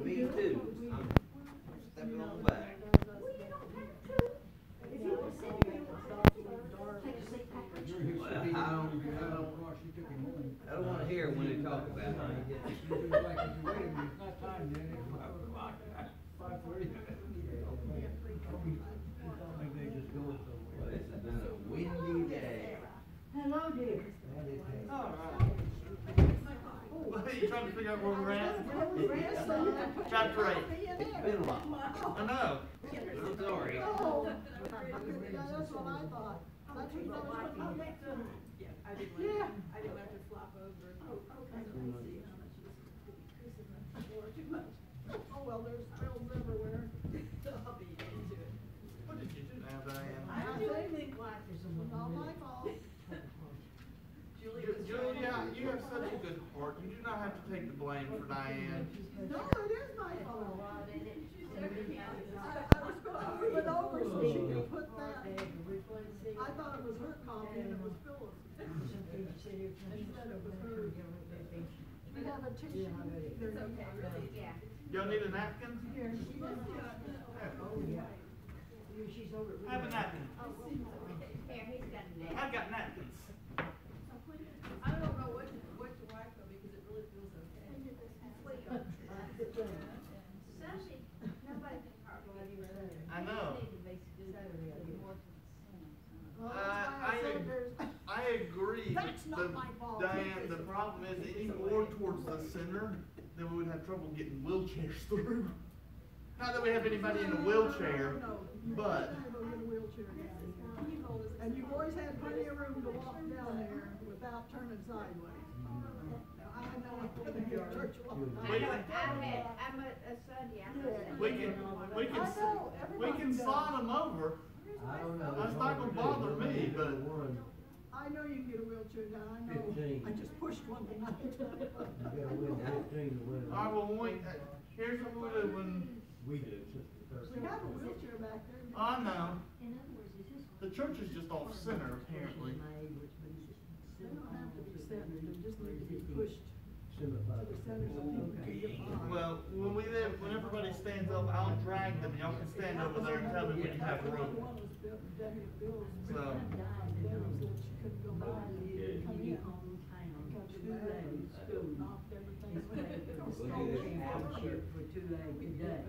Me too. I'm stepping on the back. Well, I don't want to hear when they talk about it. Well, this has been a windy day. Hello, dear. All right. What, are you trying to figure out where we're at? Chapter 8. It's been a while. I know. I'm sorry. Oh. That's what I thought. That's what I didn't have to flop over. Oh, well, there's trails everywhere. I'll be into it. What did you do now, Diane? I think like this is not my fault. Julia, you have such a good heart. You do not have to take the blame for Diane. No, it is my fault. I was going to move it over so she could put that. I thought it was her copy and it was Phyllis. Instead it was hers. We have a tissue. It's okay, really, yeah. Y'all need a napkin? Here, she does. Oh, yeah. She's over. Have a napkin. Here, he's got a nap. I've got napkins. I don't know what to wipe though, because it really feels okay. Sunday, nobody can hardly get it. I know. I agree. That's not my fault. Diane, the problem is any more towards the center, then we would have trouble getting wheelchairs through. Not that we have anybody in a wheelchair, but. And you've always had plenty of room to walk down there without turning sideways. Now, I know I'm going to get church walk. I'm a Sunday, We can slide them over. I don't know. That's not gonna bother me, but. I know you can get a wheelchair down, I know. 15. I just pushed one tonight. You gotta win 15 to win. Alright, well, here's what we do when. We do. We have a wheelchair back there. I know. The church is just off center, apparently. They don't have to be centered, they just need to be pushed to the center so people can get by. Well, when everybody stands up, I'll drag them. Y'all can stand over there and tell me when you have room. So. For 2A today.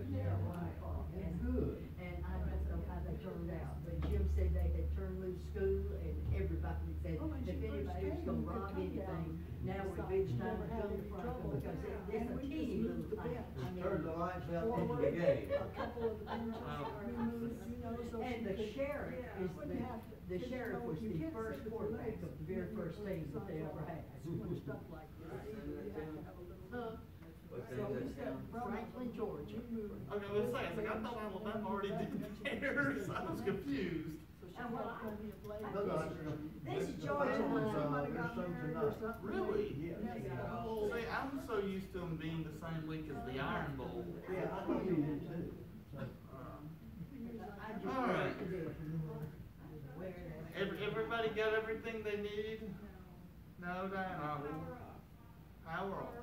And I don't know how they turned out, but Jim said they had turned loose school and everybody said, if anybody was gonna rob anything, now would be the time to come to Franklin, because it's a teeny little thing. Turn the lights out into the game. And the sheriff the sheriff was the first quarterback of the very first team that they ever had. Franklin, Georgia. Okay, let's say, I thought Alabama already did theirs. I was confused. This is Georgia Really? Yeah. See, I'm so used to them being the same week as the Iron Bowl. Yeah, I know you did too. Alright. Everybody got everything they need? No, Diane, power off.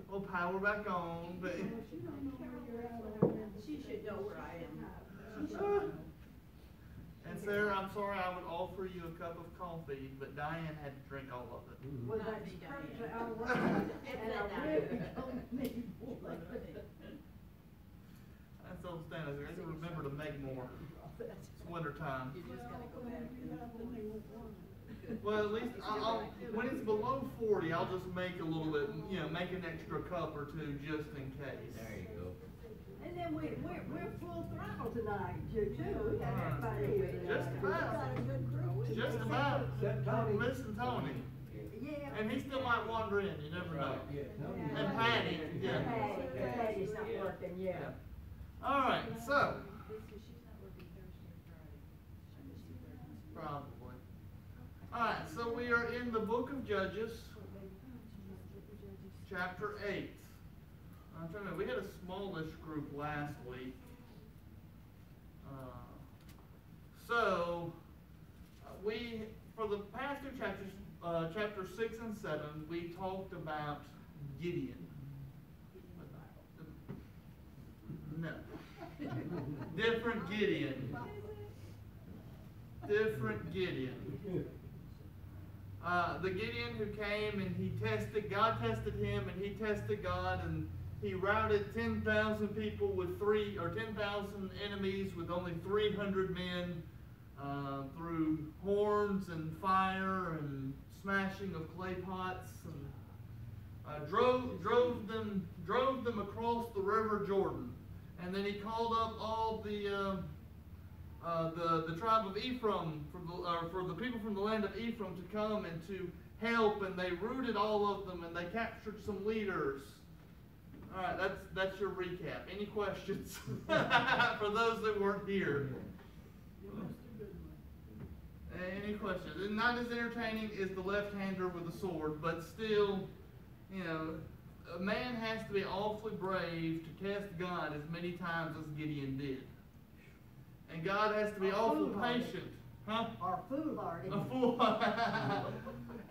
Well, power back on, but. She should know where I am. And Sarah, I'm sorry, I would offer you a cup of coffee, but Diane had to drink all of it. Well, that's perfectly all right, and I really don't need more. That's old standard. I can remember to make more. It's winter time. You just gotta go back Well, at least when it's below 40, I'll just make a little bit, make an extra cup or two just in case. There you go. And then we're full throttle tonight, too. We got everybody here Just tonight. about. Just about. Listen, Tony. Yeah. And he still might wander in, you never know. Yeah. And Patty, yeah. Patty's not working, yeah. All right, so. Probably. All right, so we are in the book of Judges, chapter 8. I'm trying to, we had a smallish group last week. For the past two chapters, chapter 6 and 7, we talked about Gideon. No. Different Gideon. Different Gideon. The Gideon who came and God tested him and he tested God, and he routed 10,000 people with 10,000 enemies with only 300 men through horns and fire and smashing of clay pots, and drove them across the river Jordan. And then he called up all the tribe of Ephraim for the people from the land of Ephraim to come and to help, and they routed all of them, and they captured some leaders. All right, that's your recap. Any questions for those that weren't here? Any questions? And not as entertaining as the left-hander with a sword, but still, a man has to be awfully brave to test God as many times as Gideon did. And God has to be awful patient. Huh? Or foolhardy. A fool.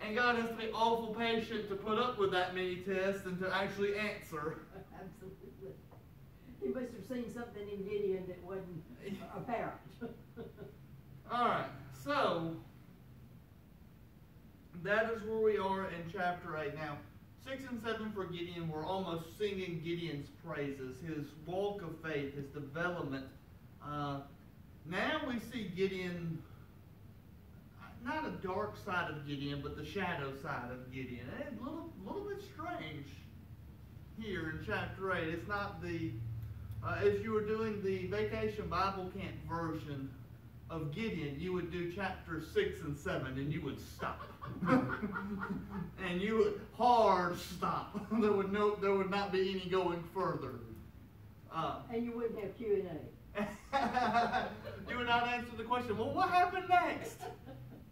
And God has to be awful patient to put up with that many tests and to actually answer. Absolutely. He must have seen something in Gideon that wasn't apparent. Alright, so that is where we are in chapter 8. Now, 6 and 7 for Gideon, we're almost singing Gideon's praises, his walk of faith, his development. Now we see Gideon, not a dark side of Gideon, but the shadow side of Gideon. And a little bit strange here in chapter 8. It's not the, if you were doing the Vacation Bible Camp version of Gideon, you would do chapters 6 and 7 and you would stop. And you would hard stop. There would not be any going further. And you wouldn't have Q&A. You would not answer the question, well, what happened next?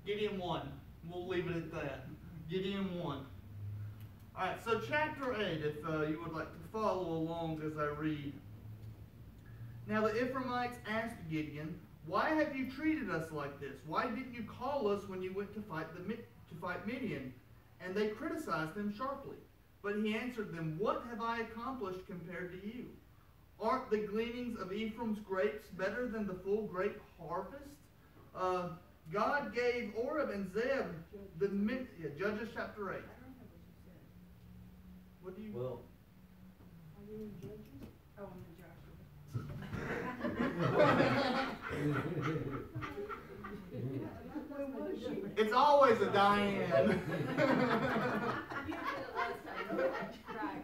Gideon won. We'll leave it at that. Gideon won. Alright, so chapter 8, if you would like to follow along as I read. Now the Ephraimites asked Gideon, why have you treated us like this? Why didn't you call us when you went to fight Midian? And they criticized him sharply. But he answered them, what have I accomplished compared to you? Aren't the gleanings of Ephraim's grapes better than the full grape harvest? God gave Oreb and Zeb Judges chapter 8. What do you? Well, Are you in Judges? Oh, I'm in Joshua. Where was she? It's always a Diane. You did it last time. Right.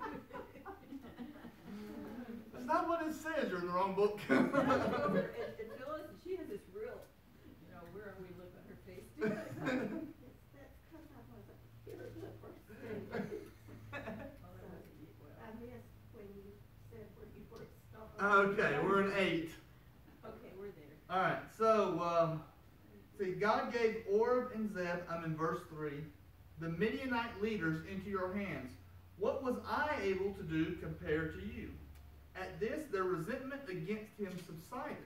That's not what it says. You're in the wrong book. And Phyllis, she has this real, weary look on her face. Too. That's because I wasn't here the first day. I missed when you said where you were stopping. Okay, we're in 8. Okay, we're there. All right, so see, God gave Oreb and Zeb, I'm in verse 3, the Midianite leaders into your hands. What was I able to do compared to you? At this, their resentment against him subsided.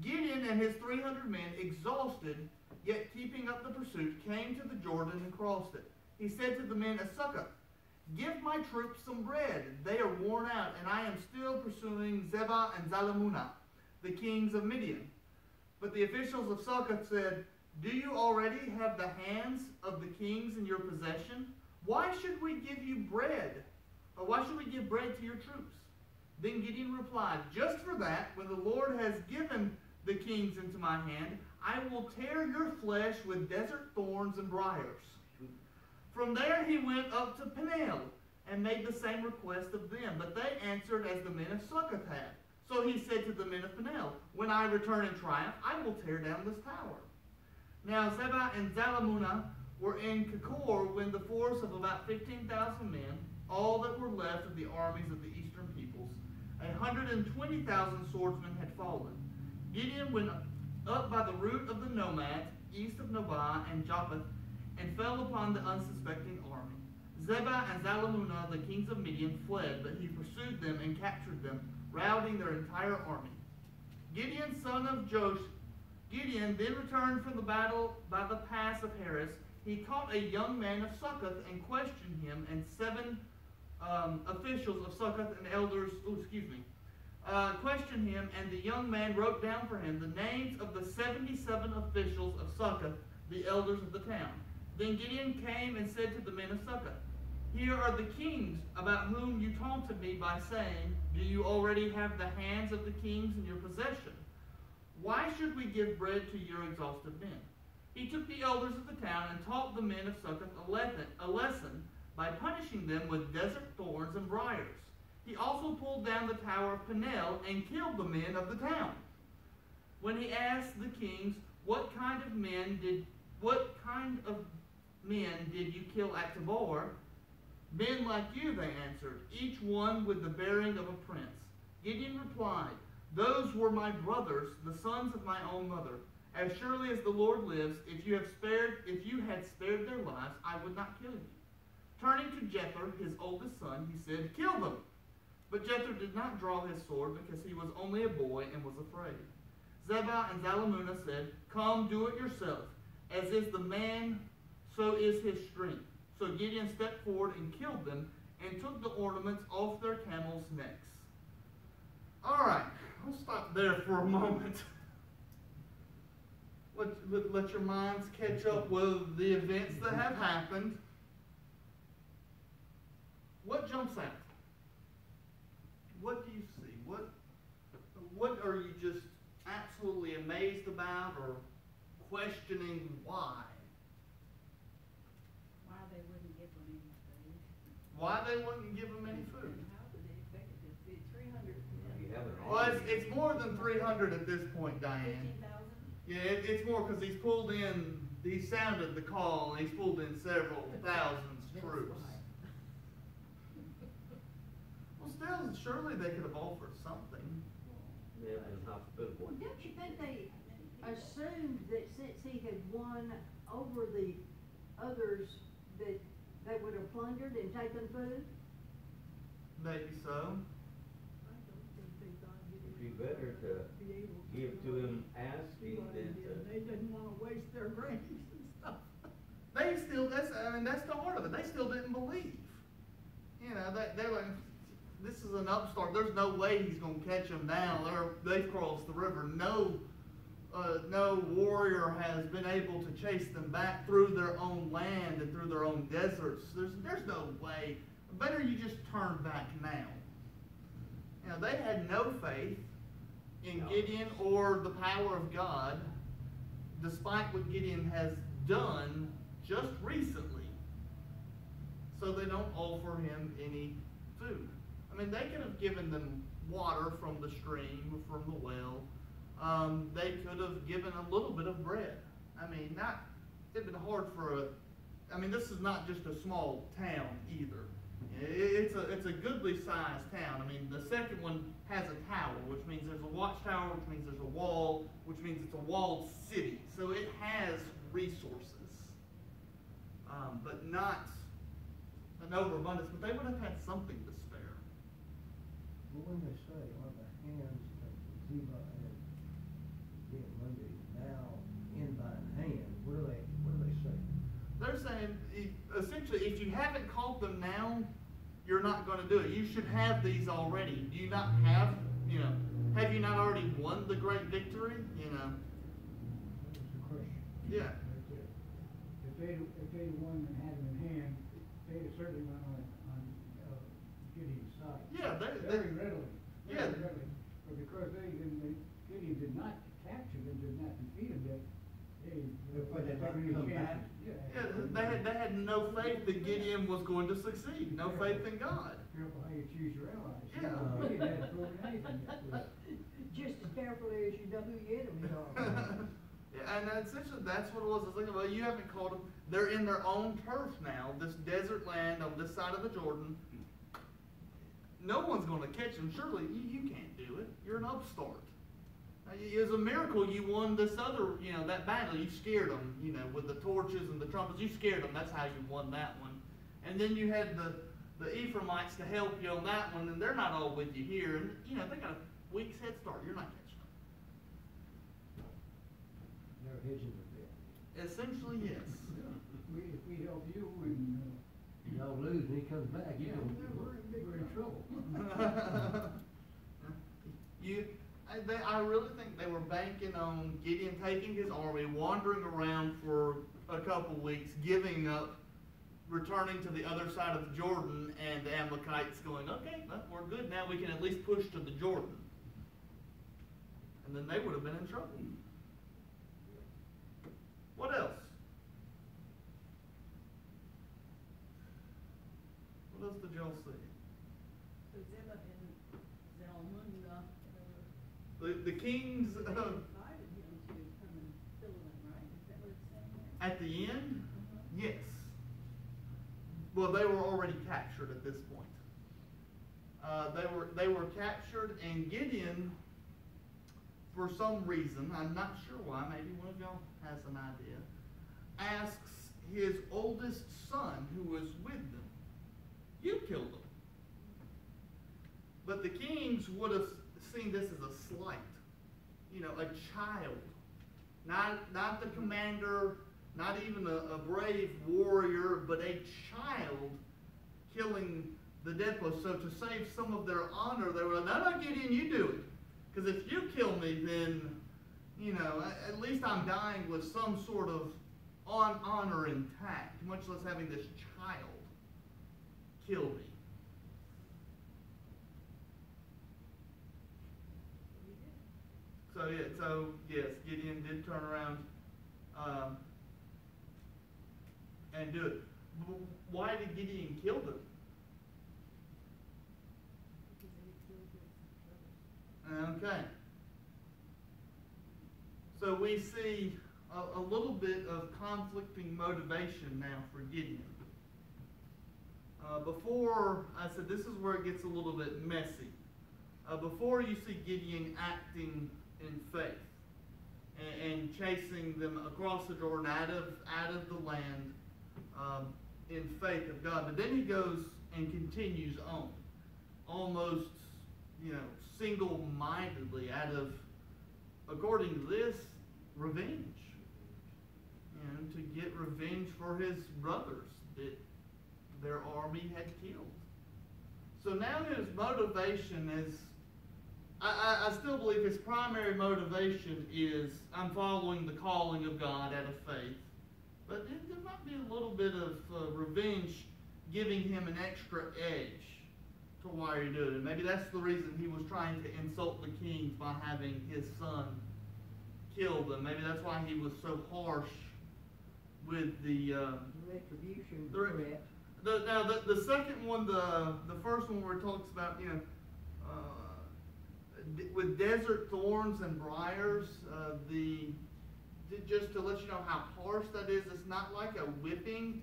Gideon and his 300 men, exhausted, yet keeping up the pursuit, came to the Jordan and crossed it. He said to the men of Succoth, give my troops some bread. They are worn out, and I am still pursuing Zebah and Zalmunna, the kings of Midian. But the officials of Succoth said, do you already have the hands of the kings in your possession? Why should we give you bread? Or why should we give bread to your troops? Then Gideon replied, just for that, when the Lord has given the kings into my hand, I will tear your flesh with desert thorns and briars. From there he went up to Peniel and made the same request of them, but they answered as the men of Succoth had. So he said to the men of Peniel, when I return in triumph, I will tear down this tower. Now Zebah and Zalmunna were in Kakor when the force of about 15,000 men, all that were left of the armies of the eastern peoples, 120,000 swordsmen had fallen. Gideon went up by the route of the nomads, east of Nobah and Japheth, and fell upon the unsuspecting army. Zebah and Zalmunna, the kings of Midian, fled, but he pursued them and captured them, routing their entire army. Gideon, son of Joash, Gideon then returned from the battle by the pass of Heres. he caught a young man of Succoth and questioned him, and 7 officials of Succoth and elders, questioned him, and the young man wrote down for him the names of the 77 officials of Succoth, the elders of the town. Then Gideon came and said to the men of Succoth, "Here are the kings about whom you taunted me by saying, 'Do you already have the hands of the kings in your possession?' Why should we give bread to your exhausted men?" He took the elders of the town and taught the men of Succoth a lesson by punishing them with desert thorns and briars. He also pulled down the tower of Peniel and killed the men of the town. When he asked the kings, what kind of men did you kill at Tabor?" "Men like you," they answered, "each one with the bearing of a prince." Gideon replied, "Those were my brothers, the sons of my own mother. As surely as the Lord lives, if you had spared their lives, I would not kill you." Turning to Jether, his oldest son, he said, "Kill them." But Jether did not draw his sword because he was only a boy and was afraid. Zebah and Zalmunna said, "Come, do it yourself. As is the man, so is his strength." So Gideon stepped forward and killed them and took the ornaments off their camels' necks. All right, I'll stop there for a moment. Let your minds catch up with the events that have happened. What jumps out? What do you see? What are you just absolutely amazed about or questioning why? Why they wouldn't give them any food. Why they wouldn't give them any food? How would they expect it to feed 300 men? You have an Well, it's more than 300 at this point, Diane. 15,000? Yeah, it's more because he sounded the call, and he's pulled in several thousands troops. Well, still, surely they could have offered something. Yeah, and hospitable. Well, don't you think they assumed that since he had won over the others, that they would have plundered and taken food? Maybe so. I don't think they thought It'd be better to be able to give to him asking than to. They didn't wanna waste their grains and stuff. That's the heart of it. They still didn't believe. You know, they're like, this is an upstart. There's no way he's going to catch them down. They've crossed the river. No warrior has been able to chase them back through their own land and through their own deserts. There's no way. Better you just turn back now. You know, they had no faith in Gideon or the power of God, despite what Gideon has done just recently. So they don't offer him any food. I mean, they could have given them water from the stream or from the well. They could have given a little bit of bread. I mean, it'd been hard this is not just a small town either. It's a goodly sized town. I mean, the second one has a tower, which means there's a watchtower, which means there's a wall, which means it's a walled city. So it has resources, but not an overabundance. But they would have had something to spare. Well, when they say, "Are the hands of Ziba and being Monday now in thine hand," what do they say? They're saying, essentially, if you haven't caught them now, you're not going to do it. You should have these already. Do you not have you not already won the great victory? That's the question. Yeah. Right there. If they'd won and had them in hand, they'd have certainly went on Gideon's side. Yeah, Very readily. Yeah. Very readily. But because Gideon did not capture them, did not defeat them, But they might come back. Yeah, they had no faith that Gideon was going to succeed. No faith in God. Careful how you choose your allies. Yeah. Gideon hadn't proven anything yet. Just as carefully as you know who your enemies are. Yeah, and essentially that's what it was. I was thinking, well, you haven't called them. They're in their own turf now, this desert land on this side of the Jordan. No one's going to catch them. Surely you can't do it. You're an upstart. It was a miracle you won this other, that battle. You scared them, with the torches and the trumpets. You scared them. That's how you won that one. And then you had the Ephraimites to help you on that one, and they're not all with you here. And, they got a week's head start. You're not catching them. They're hedging their bet. Essentially, yes. if we help you, y'all lose and he comes back, Yeah, we're in trouble. I really think they were banking on Gideon taking his army, wandering around for a couple weeks, giving up, returning to the other side of the Jordan, and the Amalekites going, okay, well, we're good now, we can at least push to the Jordan. And then they would have been in trouble. What else? What else did y'all see? So Zebah and Zalmunna, The kings they invited him to come and fill in, right? Is that what it's saying there? at the end, Uh-huh. yes. Well, they were already captured at this point. They were captured, and Gideon, for some reason, I'm not sure why, maybe one of y'all has an idea, asks his oldest son, who was with them, you killed them. But the kings would have seen this as a slight. You know, a child. Not the commander, not even a brave warrior, but a child killing the depot. So to save some of their honor, they were like, no, Gideon, you do it. Because if you kill me, then, you know, at least I'm dying with some sort of honor intact, much less having this child kill me. So yes, Gideon did turn around and do it. Why did Gideon kill them? Okay. So we see a little bit of conflicting motivation now for Gideon. Before, I said this is where it gets a little bit messy. Before you see Gideon acting in faith and chasing them across the Jordan out of the land in faith of God. But then he goes and continues on, almost, you know, single-mindedly out of, according to this, revenge. You know, to get revenge for his brothers that their army had killed. So now his motivation is, I still believe his primary motivation is, I'm following the calling of God out of faith. But there might be a little bit of revenge giving him an extra edge to why he did it. Maybe that's the reason he was trying to insult the kings by having his son kill them. Maybe that's why he was so harsh with the Retribution threat. threat. Now the second one, the first one where it talks about, you know, with desert thorns and briars, just to let you know how harsh that is, it's not like a whipping.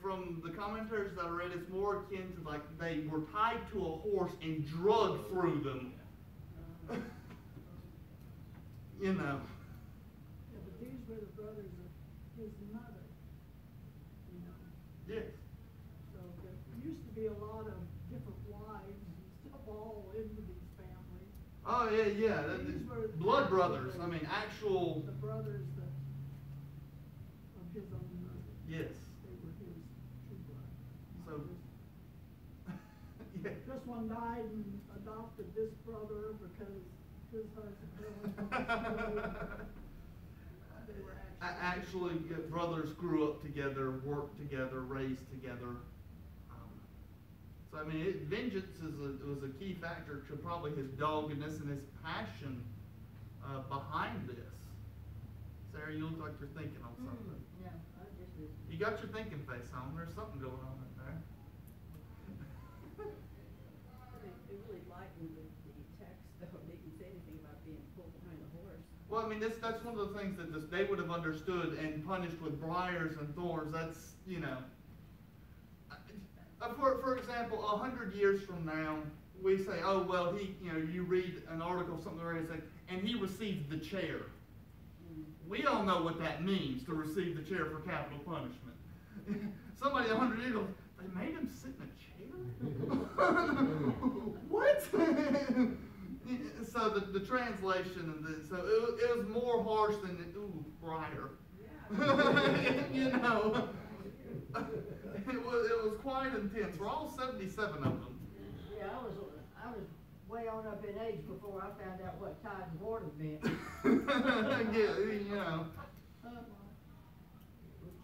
From the commentaries that I read, it's more akin to like they were tied to a horse and drugged through them. You know. Yeah, but these were the brothers of his mother, you know. Yes. So there used to be a lot of different wives and stuff all into these families. Oh yeah. These were the Blood actual brothers. I mean, actual. The brothers that of his own mother. Yes. They were his true blood. So. Yeah. This one died and adopted this brother because his husband really they were Actually, brothers grew up together, worked together, raised together. So I mean, vengeance was a key factor to probably his doggedness and his passion behind this. Sarah, you look like you're thinking on something. No, I just was. You got your thinking face on. There's something going on in there. They really lightened the text, though. They didn't say anything about being pulled behind a horse. Well, I mean, that's one of the things that they would have understood and punished with briars and thorns. That's, you know. For example, 100 years from now, we say, oh, well, you read an article, something where it's like, and he received the chair. We all know what that means, to receive the chair for capital punishment. Somebody 100 years ago, they made him sit in a chair? What? So the translation, so it was more harsh than, briar. Yeah, You know, it was quite intense. We're all 77 of them. Yeah, I was way on up in age before I found out what tide and water meant. Yeah, you know.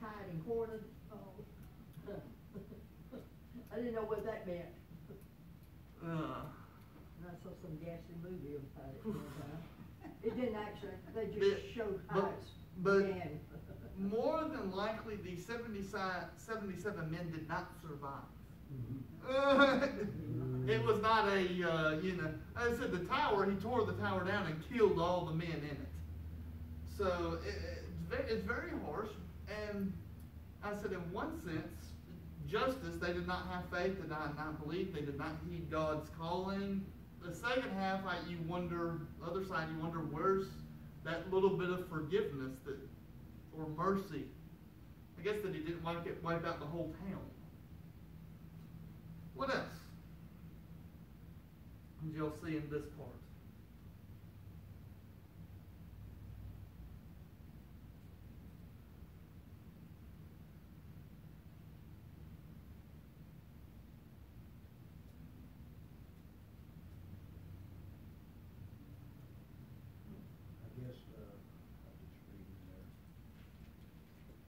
Tide and quarter. Oh. I didn't know what that meant. I saw some ghastly movie about it one time. It didn't actually, they just showed how it but began. more than likely, the 77 men did not survive. It was not a, you know, as I said, the tower, he tore the tower down and killed all the men in it. So it's very harsh. And I said, in one sense, justice, they did not have faith, they did not believe, they did not heed God's calling. The second half, you wonder, other side, you wonder, where's that little bit of forgiveness that, or mercy? I guess that he didn't wipe out the whole town. What else did y'all see in this part?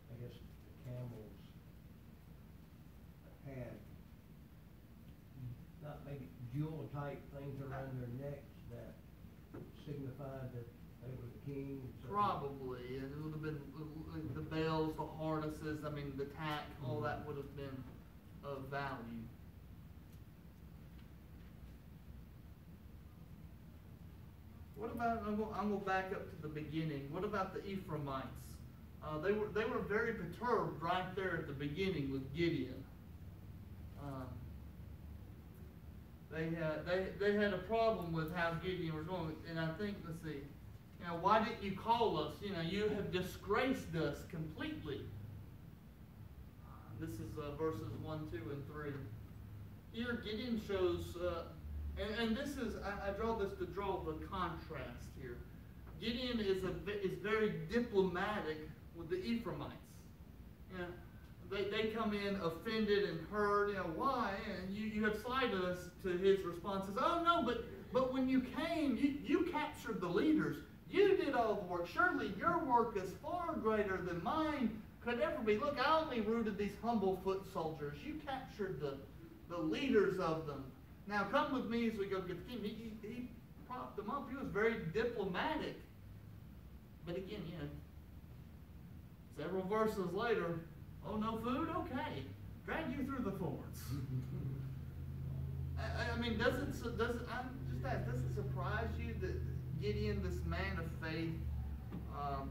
I guess the camels had not maybe jewel type things around their necks that signified that they were the king. So Probably. And it would have been the bells, the harnesses, I mean, the tack, all that would have been of value. What about, I'm going back up to the beginning. What about the Ephraimites? They were very perturbed right there at the beginning with Gideon. They had a problem with how Gideon was going, and I think, let's see, you know, why didn't you call us? You know, you have disgraced us completely. This is verses 1, 2, and 3. Here Gideon shows, and this is, I draw this to draw the contrast here. Gideon is very diplomatic with the Ephraimites. You know, they come in offended and hurt. You know, why? And you have slighted us. To his response is, oh no, but when you came, you captured the leaders. You did all the work. Surely your work is far greater than mine could ever be. Look, I only rooted these humble foot soldiers. You captured the leaders of them. Now come with me as we go get the king. He propped them up. He was very diplomatic. But again, you know, several verses later, oh, no food? Okay. Drag you through the thorns. I mean, I'm just ask, does it surprise you that Gideon, this man of faith,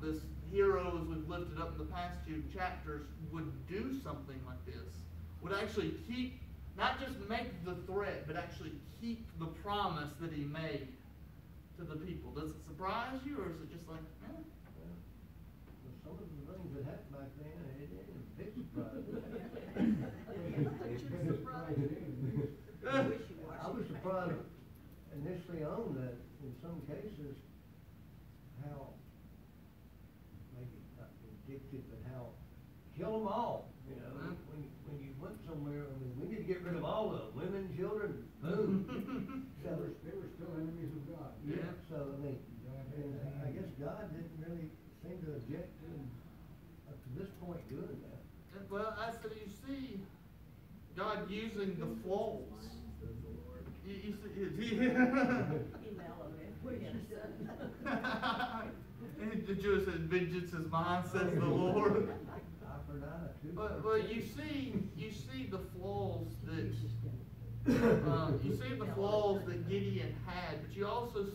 this hero as we've lifted up in the past few chapters, would do something like this? Would actually keep, not just make the threat, but actually keep the promise that he made to the people? Does it surprise you, or is it just like, eh? Well, some of the things that happened back then, it didn't big surprise. I was surprised initially on that, in some cases, how, maybe not vindictive, but how, kill them all. You know, when you went somewhere, I mean, we need to get rid of all of them, women, children, boom. They were still enemies of God. Yeah. So, I mean, and I guess God didn't really seem to object to him up to this point doing that. Well, I said, you see God using the flaws. You see, the Jew said, "Vengeance is mine," says the Lord. Well, you see the flaws that that Gideon had, but you also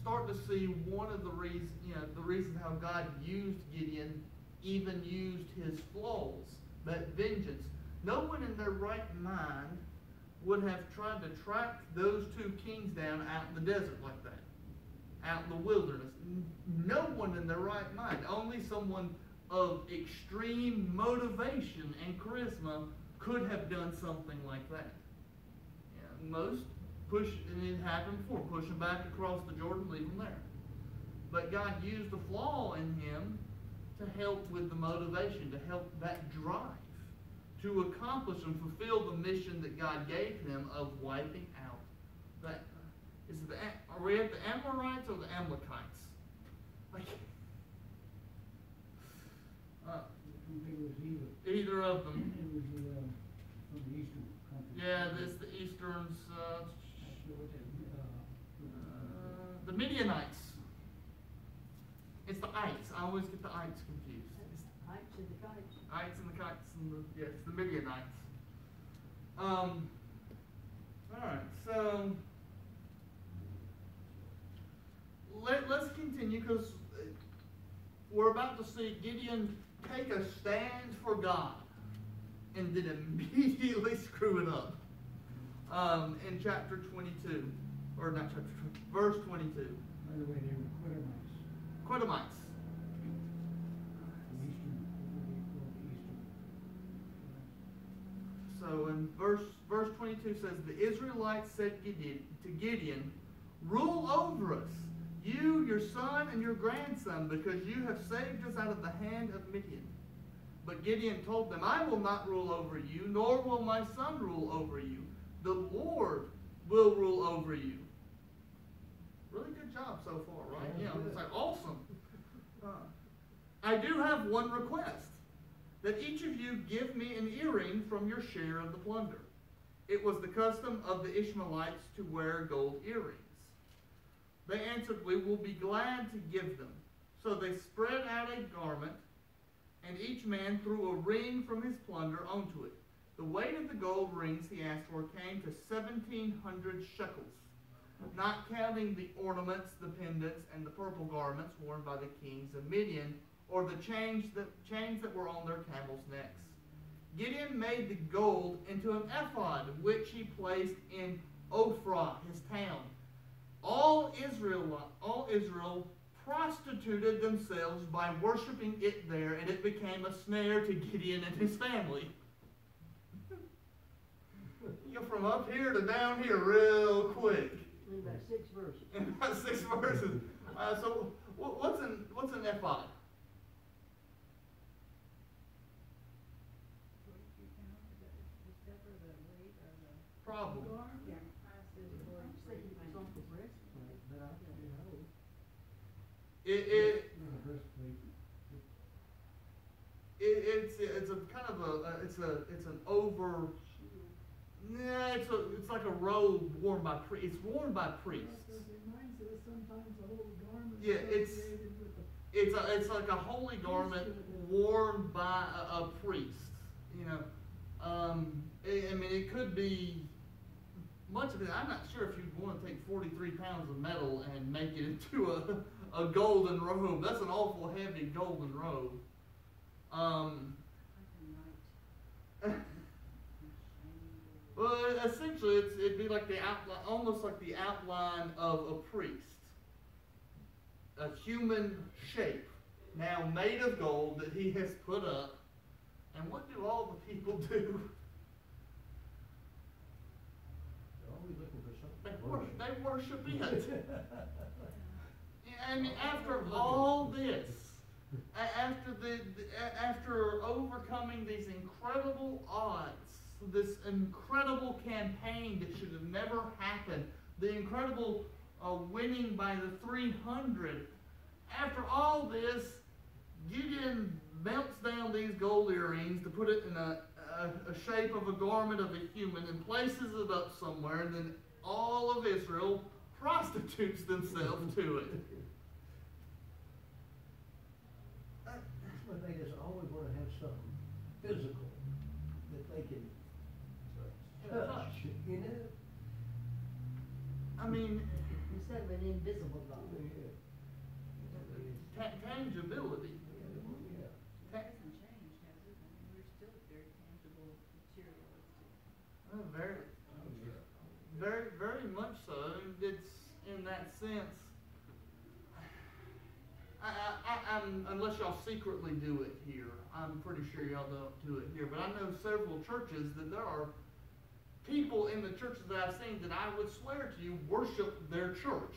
start to see one of the reasons, the reason how God used Gideon, even used his flaws, that vengeance. No one in their right mind would have tried to track those two kings down out in the desert like that, out in the wilderness. No one in their right mind, only someone of extreme motivation and charisma could have done something like that. Yeah, most push, and it happened before, push him back across the Jordan, leave him there. But God used a flaw in him to help with the motivation, to help that drive, to accomplish and fulfill the mission that God gave him of wiping out that. Are we at the Amorites or the Amalekites? Like, I think it was either of them. It was from the eastern country. Yeah, this the Easterns. What they, The Midianites. It's the Ites. I always get the Ites confused. It's Heights and the kites. Ites and the Kites and yes, the Midianites. All right, so let's continue because we're about to see Gideon take a stand for God and then immediately screw it up. In chapter 22, or not chapter 20, verse 22. by the way, they were Quitamites. Quitamites. The eastern, what they call the eastern. So in verse 22 says, the Israelites said to Gideon, rule over us, you, your son, and your grandson, because you have saved us out of the hand of Midian. But Gideon told them, I will not rule over you, nor will my son rule over you. The Lord will rule over you. Really good job so far, right? Yeah, it's like awesome. I do have one request, that each of you give me an earring from your share of the plunder. It was the custom of the Ishmaelites to wear gold earrings. They answered, we will be glad to give them. So they spread out a garment, and each man threw a ring from his plunder onto it. The weight of the gold rings he asked for came to 1,700 shekels, not counting the ornaments, the pendants, and the purple garments worn by the kings of Midian, or the chains that were on their camels' necks. Gideon made the gold into an ephod, which he placed in Ophrah, his town. All Israel prostituted themselves by worshiping it there, and it became a snare to Gideon and his family. You go from up here to down here real quick. In about 6 verses. In about 6 verses. So what's an ephod? 42 pounds, is that for the weight or the? Probably. Yeah. I said I was thinking it was on the breastplate, but I don't know. It Not a breastplate. it's a kind of it's an over. Yeah, it's like a robe worn by priests. It's worn by priests. Because it reminds us sometimes the whole garment Yeah, it's associated with the it's like a holy garment worn by a priest. You know, I mean, it could be much of it. I'm not sure if you'd want to take 43 pounds of metal and make it into a golden robe. That's an awful heavy golden robe. Well, essentially, it'd be like the outline, almost like the outline of a priest, a human shape, now made of gold that he has put up. And what do all the people do? They're always looking for something. They worship it. I mean, after all this, after overcoming these incredible odds, this incredible campaign that should have never happened, the incredible winning by the 300, after all this, Gideon melts down these gold earrings to put it in a shape of a garment of a human and places it up somewhere, and then all of Israel prostitutes themselves to it. That's what they just always want to have something physical that they can touch, you know? I mean, Instead of an invisible God. tangibility. Yeah. It hasn't changed, has it? I mean, we're still very tangible, materialistic. Very, very, very much so. It's in that sense. I'm, unless y'all secretly do it here, I'm pretty sure y'all don't do it here. But I know several churches that there are people in the churches that I've seen that I would swear to you worship their church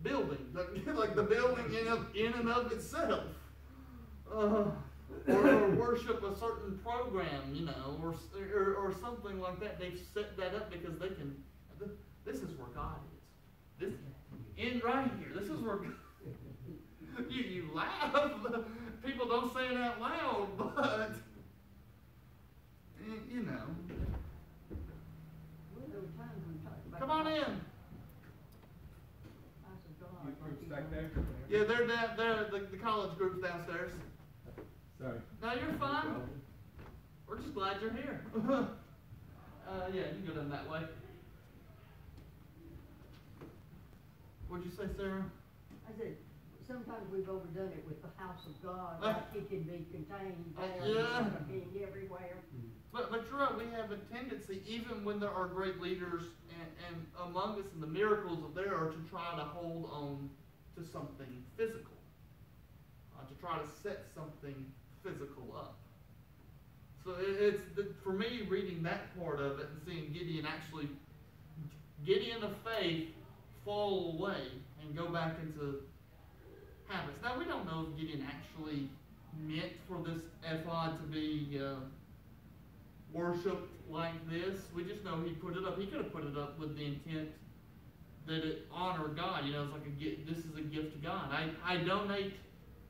building, like the building in and of itself. or worship a certain program, you know, or something like that. They've set that up because they can. This is where God is. This in right here. This is where you laugh. People don't say it out loud, but you know. Well, there were times we talked about. Come on in. House of God, You like groups you back don't- there? Yeah, they're down there. The college group's downstairs. Sorry. No, you're fine. We're just glad you're here. Yeah, you can go down that way. What'd you say, Sarah? I said, sometimes we've overdone it with the house of God, like it can be contained there, Yeah. being everywhere. But you're right, we have a tendency, even when there are great leaders and among us, and the miracles of there are to try to hold on to something physical, to try to set something physical up. So for me, reading that part of it and seeing Gideon of faith fall away and go back into habits. Now, we don't know if Gideon actually meant for this ephod to be worshipped like this. We just know he put it up. He could have put it up with the intent that it honor God. You know, it's like this is a gift to God. I donate.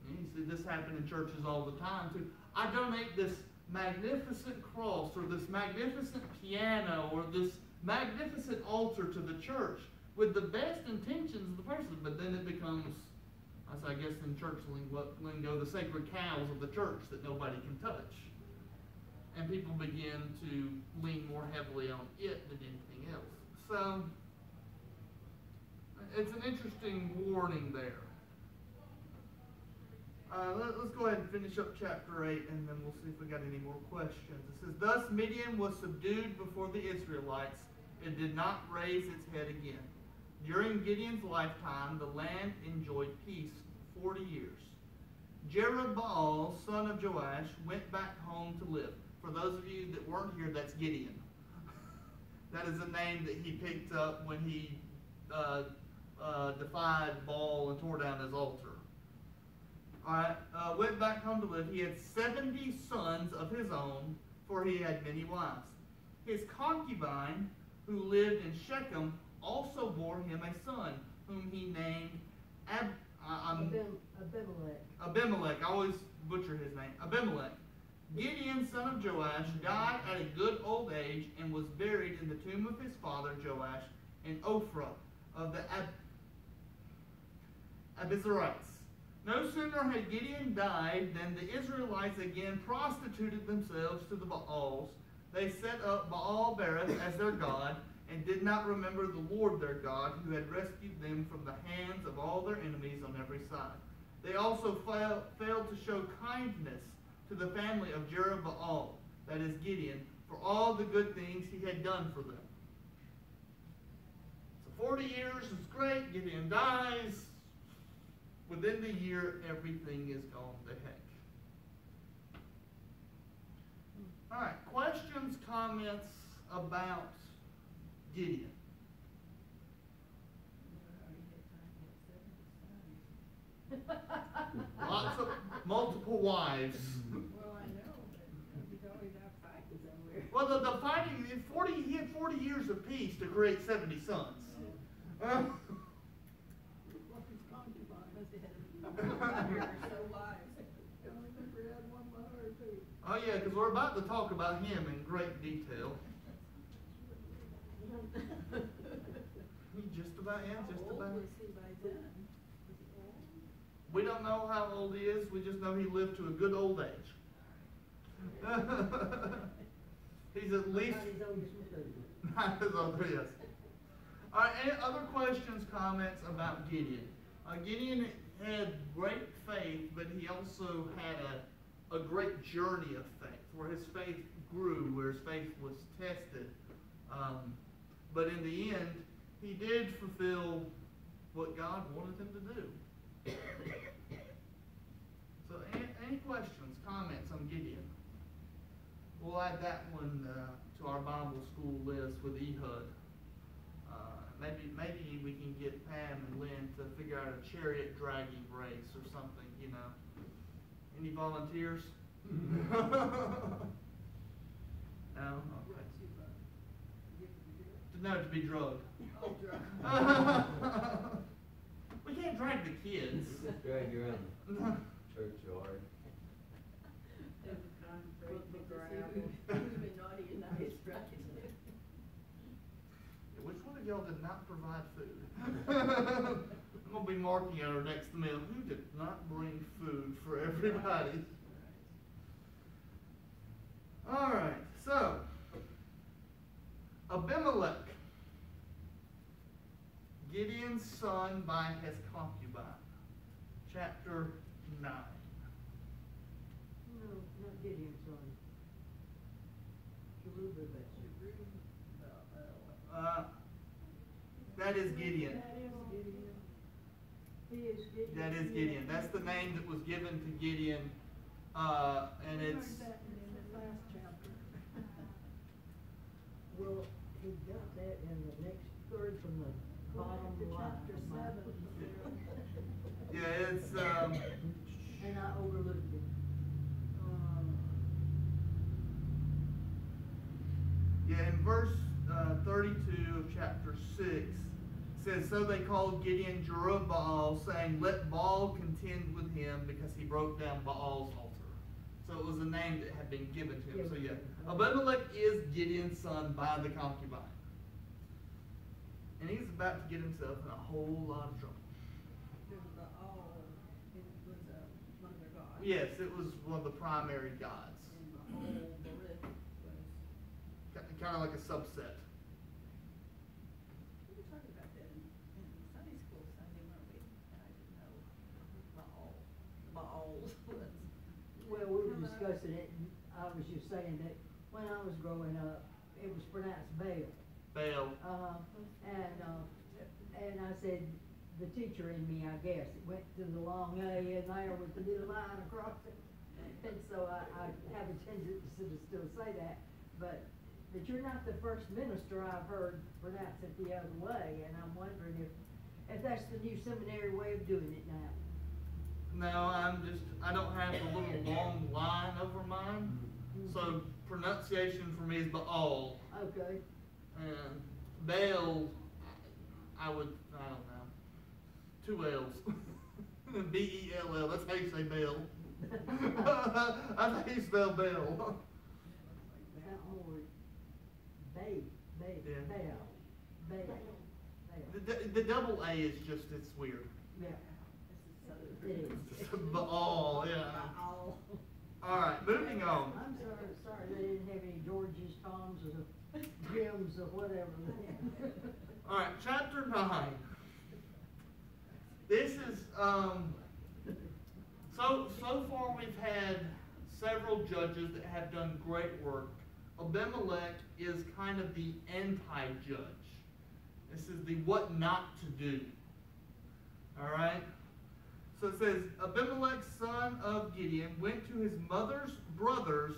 You see this happen in churches all the time too. I donate this magnificent cross or this magnificent piano or this magnificent altar to the church with the best intentions of the person, but then it becomes, I guess in church lingo, the sacred cows of the church that nobody can touch. And people begin to lean more heavily on it than anything else. So, it's an interesting warning there. Let's go ahead and finish up chapter 8, and then we'll see if we got any more questions. It says, Thus Midian was subdued before the Israelites and did not raise its head again. During Gideon's lifetime, the land enjoyed peace 40 years. Jerubbaal, son of Joash, went back home to live. For those of you that weren't here, that's Gideon. That is a name that he picked up when he defied Baal and tore down his altar. Alright, went back home to live. He had 70 sons of his own, for he had many wives. His concubine, who lived in Shechem, also bore him a son, whom he named Abimelech. I always butcher his name. Abimelech. Gideon, son of Joash, died at a good old age and was buried in the tomb of his father Joash in Ophrah of the Abiezrites. No sooner had Gideon died than the Israelites again prostituted themselves to the Baals. They set up Baal-berith as their god and did not remember the Lord their God, who had rescued them from the hands of all their enemies on every side. They also failed to show kindness to the family of Jerubbaal, that is Gideon, for all the good things he had done for them. So 40 years is great. Gideon dies. Within the year, everything is gone to heck. All right, questions, comments about Gideon? Lots of multiple wives. Well, I know, but he's always out fighting somewhere. Well, the fighting, he had 40 years of peace to create 70 sons. What his concubine? Must have had 100 or so wives. I only think we had one by her too. Oh yeah, because we're about to talk about him in great detail. He just about, yeah, just How old about. was he by then? Was he old? We don't know how old he is. We just know he lived to a good old age. He's at least Not his oldest Methuselah. not as old as he is. All right, any other questions, comments about Gideon? Gideon had great faith, but he also had a great journey of faith, where his faith grew, where his faith was tested. But in the end, he did fulfill what God wanted him to do. So, any questions, comments on Gideon? We'll add that one to our Bible school list with Ehud. Maybe we can get Pam and Lynn to figure out a chariot dragging race or something, you know. Any volunteers? No? Okay. No, to be drugged. Oh, drug. We can't drag the kids. Just drag you around the churchyard. There's a concrete, the gravel. Who's been naughty and nice, right? Which one of y'all did not provide food? I'm going to be marking at our next meal. Who did not bring food for everybody? All right, so Abimelech, Gideon's son by his concubine, chapter 9. No, not Gideon's son. Jerubbaal. That is Gideon. He is Gideon. That is Gideon. That's the name that was given to Gideon, and We it's. learned that in the last chapter. Well, he got that in the next third from the bottom To line. chapter of my- 7. Yeah, it's. And I overlooked it. Yeah, in verse 32 of chapter 6, it says, So they called Gideon Jerubbaal, saying, Let Baal contend with him, because he broke down Baal's altar. So it was a name that had been given to him. So yeah, Abimelech is Gideon's son by the concubine. And he's about to get himself in a whole lot of trouble. It was one of their gods. Yes, it was one of the primary gods. And the whole Berith was. Kind of like a subset. We were talking about that in Sunday school Sunday, weren't we? And I didn't know Baals was. Well, we were discussing it, and I was just saying that when I was growing up, it was pronounced Baal. Baal. And I said, the teacher in me, I guess, it went to the long A in there with the little line across it. And so I have a tendency to still say that, but you're not the first minister I've heard pronounce it the other way, and I'm wondering if that's the new seminary way of doing it now. No, I don't have the little long line over mine. So pronunciation for me is Baal. Okay. And Baal, I don't know. 2 L's. B-E-L-L, that's how you say Baal. That's how you spell Baal. That more, Baal. The double A is just, it's weird. Yeah. This is It Southern. is. Baal, yeah. Baal. Alright, moving on. I'm sorry they didn't have any Georges, Toms, or Jims, or whatever. Alright, chapter 9. This is, so far we've had several judges that have done great work. Abimelech is kind of the anti-judge. This is the what not to do. Alright? So it says, Abimelech, son of Gideon, went to his mother's brothers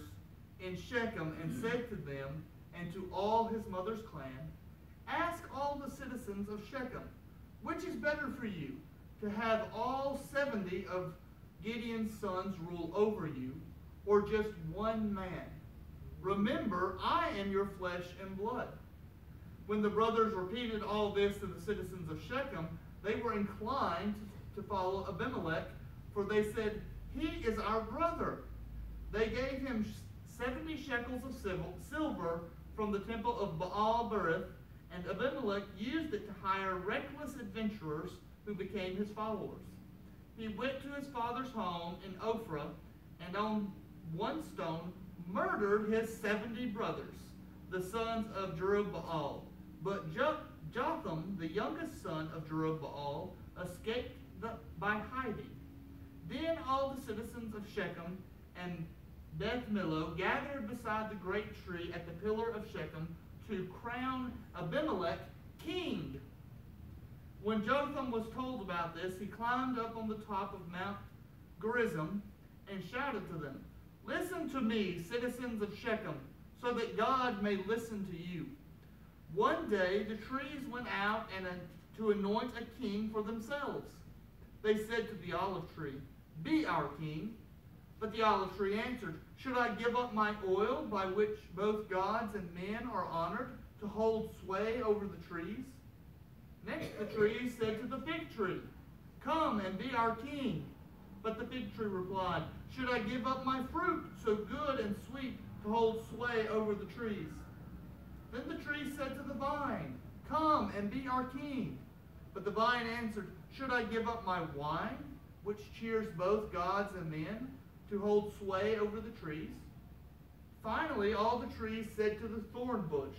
in Shechem and said to them and to all his mother's clan, Ask all the citizens of Shechem, which is better for you, to have all 70 of Gideon's sons rule over you, or just one man? Remember, I am your flesh and blood. When the brothers repeated all this to the citizens of Shechem, they were inclined to follow Abimelech, for they said, He is our brother. They gave him 70 shekels of silver from the temple of Baal Berith, and Abimelech used it to hire reckless adventurers who became his followers. He went to his father's home in Ophrah, and on one stone murdered his 70 brothers, the sons of Jerubbaal. But Jotham, the youngest son of Jerubbaal, escaped by hiding. Then all the citizens of Shechem and Beth Millo gathered beside the great tree at the pillar of Shechem to crown Abimelech king. When Jotham was told about this, he climbed up on the top of Mount Gerizim and shouted to them, Listen to me, citizens of Shechem, so that God may listen to you. One day the trees went out to anoint a king for themselves. They said to the olive tree, Be our king. But the olive tree answered, Should I give up my oil, by which both gods and men are honored, to hold sway over the trees? Next the tree said to the fig tree, Come and be our king. But the fig tree replied, Should I give up my fruit, so good and sweet, to hold sway over the trees? Then the tree said to the vine, Come and be our king. But the vine answered, Should I give up my wine, which cheers both gods and men, to hold sway over the trees? Finally, all the trees said to the thorn bush,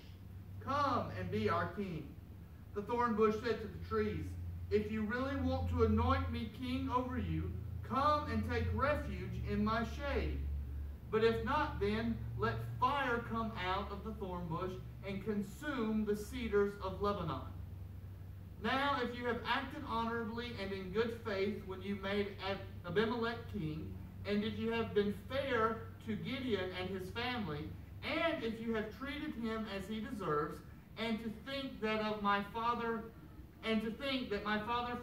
Come and be our king. The thorn bush said to the trees, If you really want to anoint me king over you, come and take refuge in my shade. But if not, then let fire come out of the thorn bush and consume the cedars of Lebanon. Now, if you have acted honorably and in good faith when you made Abimelech king, and if you have been fair to Gideon and his family, and if you have treated him as he deserves, and to think that my father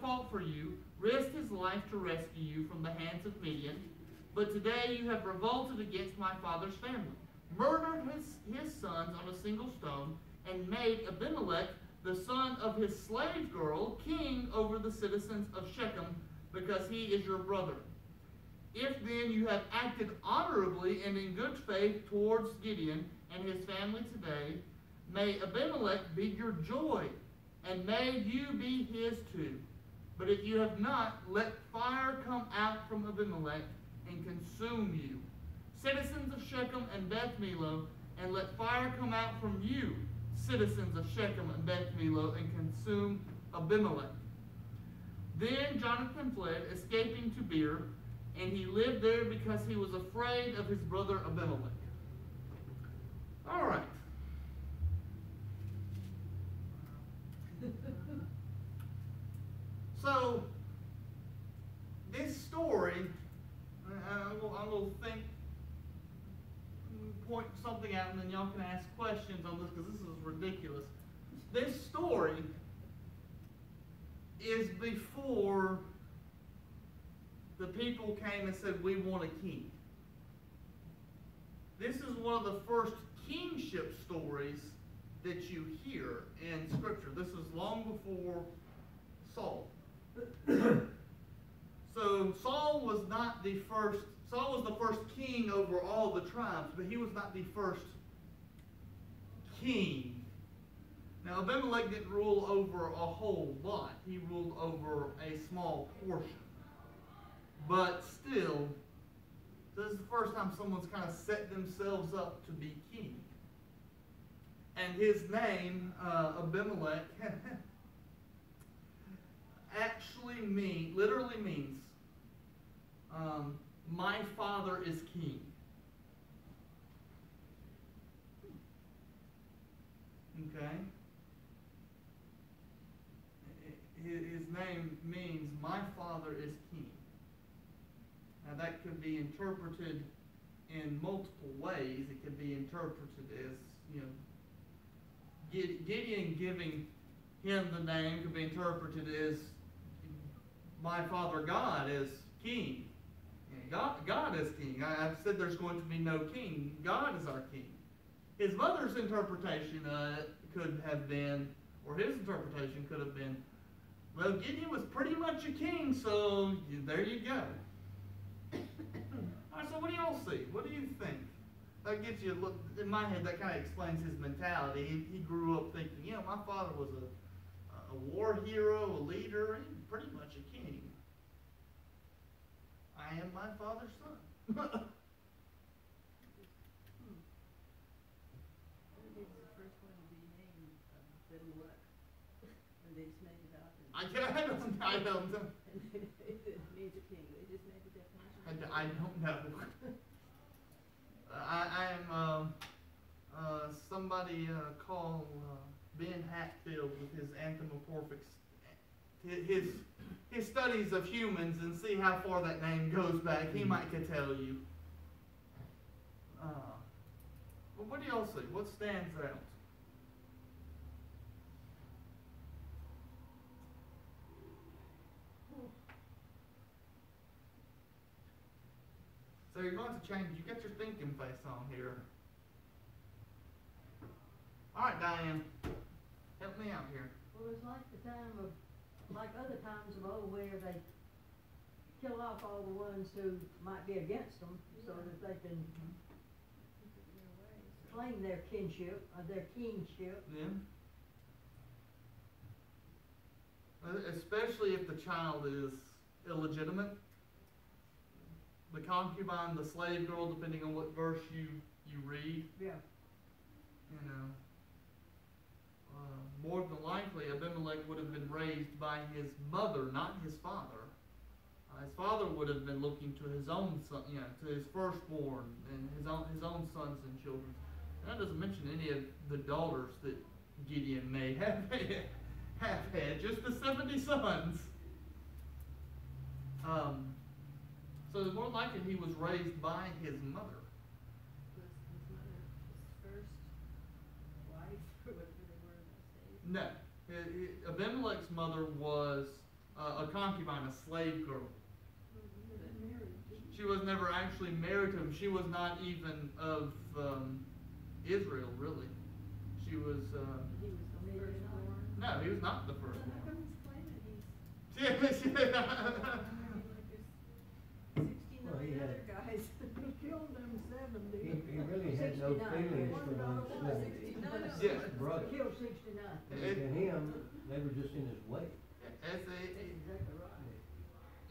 fought for you, risked his life to rescue you from the hands of Midian, but today you have revolted against my father's family, murdered his sons on a single stone, and made Abimelech, the son of his slave girl, king over the citizens of Shechem, because he is your brother. If then you have acted honorably and in good faith towards Gideon and his family today, may Abimelech be your joy, and may you be his too. But if you have not, let fire come out from Abimelech and consume you. Citizens of Shechem and Beth Millo, and let fire come out from you, citizens of Shechem and Beth Millo, and consume Abimelech. Then Jonathan fled, escaping to Beer, and he lived there because he was afraid of his brother Abimelech. All right. So, this story, I'm going to point something out, and then y'all can ask questions on this, because this is ridiculous. This story is before the people came and said, we want a king. This is one of the first kingship stories that you hear in Scripture. This is long before Saul. So Saul was the first king over all the tribes, but he was not the first king. Now Abimelech didn't rule over a whole lot. He ruled over a small portion. But still, this is the first time someone's kind of set themselves up to be king. And his name, Abimelech, literally means, my father is king. Okay? His name means, my father is king. Now that could be interpreted in multiple ways. It could be interpreted as, Gideon giving him the name could be interpreted as, my father God is king. God is king. I've said there's going to be no king. God is our king. His mother's interpretation could have been, or his interpretation could have been, well, Gideon was pretty much a king, so there you go. All right, so what do y'all see? What do you think? That gets you a look. In my head, that kind of explains his mentality. He grew up thinking, my father was a war hero, a leader, and pretty much a king. I am my father's son. He's the first one to be named Abimelech. And they just made it up. I don't know. It means a king. They just made the definition. I don't know. I am somebody call Ben Hatfield with his anthropomorphics, his studies of humans, and see how far that name goes back. He might could tell you. But what do y'all see? What stands out? So you're going to change. You got your thinking face on here. All right, Diane, help me out here. Well, it's like the time of, like other times of old where they kill off all the ones who might be against them, so that they can claim their kinship, or their kingship. Yeah. Especially if the child is illegitimate. The concubine, the slave girl, depending on what verse you read. Yeah. You know. More than likely, Abimelech would have been raised by his mother, not his father. His father would have been looking to his own son, to his firstborn and his own sons and children. And that doesn't mention any of the daughters that Gideon may have had, just the 70 sons. So it's more likely he was raised by his mother. Was his mother his first wife, or whatever they were in those days? No. Abimelech's mother was a concubine, a slave girl. She was never actually married to him. She was not even of Israel, really. She was... He was the firstborn. no, he was not the How firstborn. come he's claiming he's, Yeah, I mean, like there's 69 Well, he had- other guys. He killed them 70. He really had no 69, feelings yeah. for those 70. 69. Yeah. Brothers. Killed 69. And him, they were just in his way. As That's exactly right.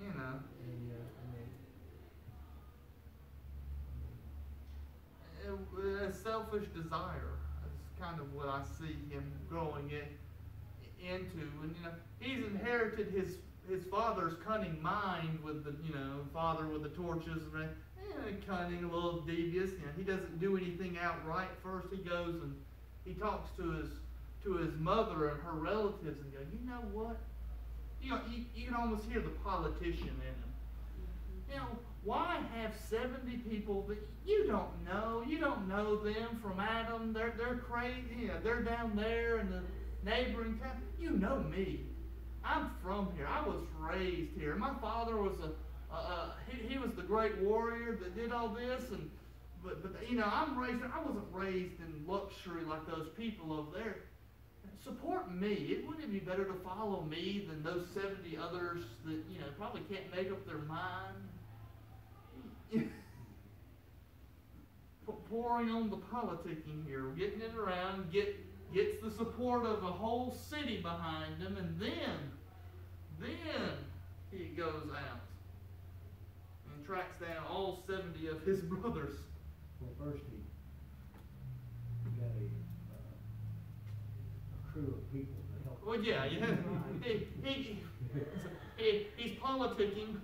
you know, And, a selfish desire is kind of what I see him growing into. And he's inherited his father's cunning mind with the father with the torches and cunning, a little devious. He doesn't do anything outright. First he goes and he talks to his mother and her relatives and goes, you know what? You can almost hear the politician in him. Why have 70 people that you don't know? You don't know them from Adam. They're crazy. They're down there in the neighboring town. You know me. I'm from here. I was raised here. My father was he was the great warrior that did all this, but I'm raised. I wasn't raised in luxury like those people over there. Support me. Wouldn't it be better to follow me than those 70 others that probably can't make up their mind? Pouring on the politicking here, getting it around, gets the support of a whole city behind him, and then he goes out and tracks down all 70 of his brothers. well, first he got a crew of people to help. Well, yeah. He's politicking,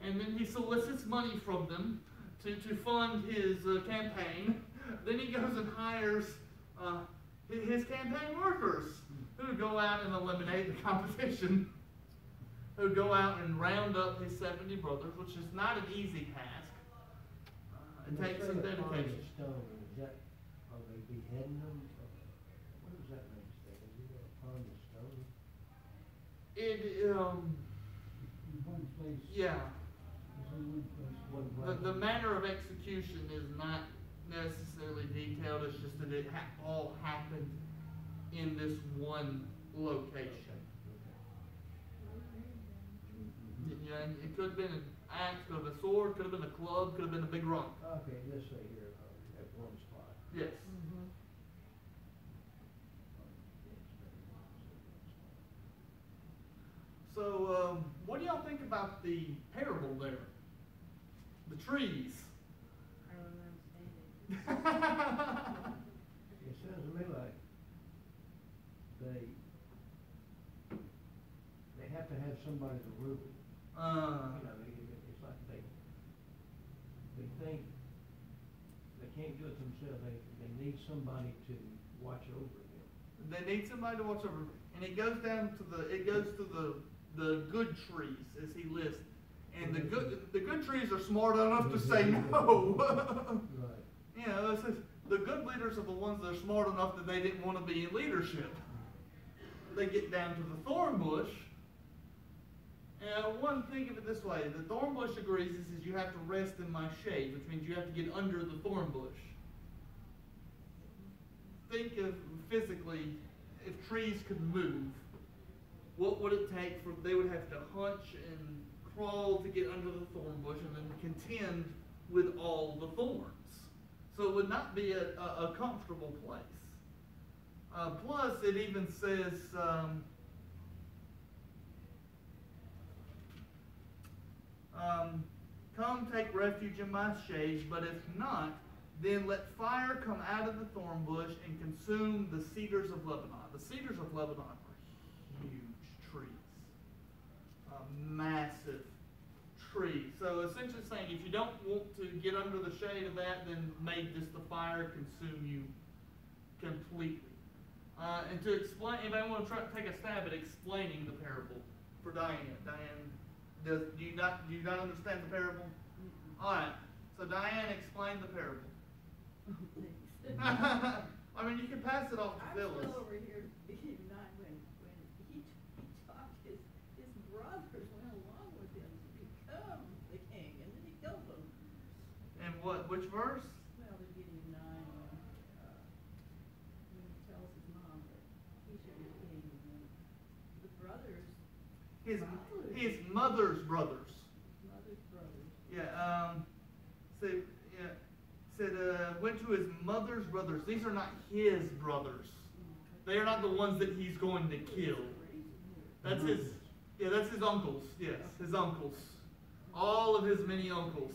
and then he solicits money from them to fund his campaign. Then he goes and hires his campaign workers who go out and eliminate the competition, who go out and round up his 70 brothers, which is not an easy task. It takes some dedication. Stone, are they beheading them? What does that mean? Is it upon the stone? In one place. Yeah. It's in one place. The manner of execution is not necessarily detailed. It's just that it all happened in this one location. Yeah, and it could have been an axe, could have been a sword, could have been a club, could have been a big rock. Okay, let's say here, at one spot. Yes. So, what do y'all think about the parable there? The trees. I don't understand it. It sounds to me like they have to have somebody to rule. It's like they think they can't do it themselves. They need somebody to watch over them. They need somebody to watch over, and it goes to the good trees as he lists, and the good trees are smart enough to say no. Right. It says the good leaders are the ones that are smart enough that they didn't want to be in leadership. They get down to the thorn bush, One, think of it this way. The thorn bush agrees. It says you have to rest in my shade, which means you have to get under the thorn bush. Think of physically, if trees could move, what would it take for, they would have to hunch and crawl to get under the thorn bush and then contend with all the thorns. So it would not be a comfortable place. Plus, it even says, come take refuge in my shade, but if not, then let fire come out of the thorn bush and consume the cedars of Lebanon. The cedars of Lebanon are huge trees. Massive trees. So essentially saying, if you don't want to get under the shade of that, then may just the fire consume you completely. And to explain, anybody want to try to take a stab at explaining the parable for Diane? Diane, do you not understand the parable? All right. So Diane, explain the parable. I mean, you can pass it off to Phyllis. I'm still over here being not when he talked, his brothers went along with him to become the king, and then he killed them. And which verse? Well, the beginning 9 when he tells his mom that he should be king, and then the brothers. His mother's brothers. Mother's brothers. Yeah. Said went to his mother's brothers. These are not his brothers. They are not the ones that he's going to kill. That's his. Yeah, that's his uncles. Yes, his uncles. All of his many uncles.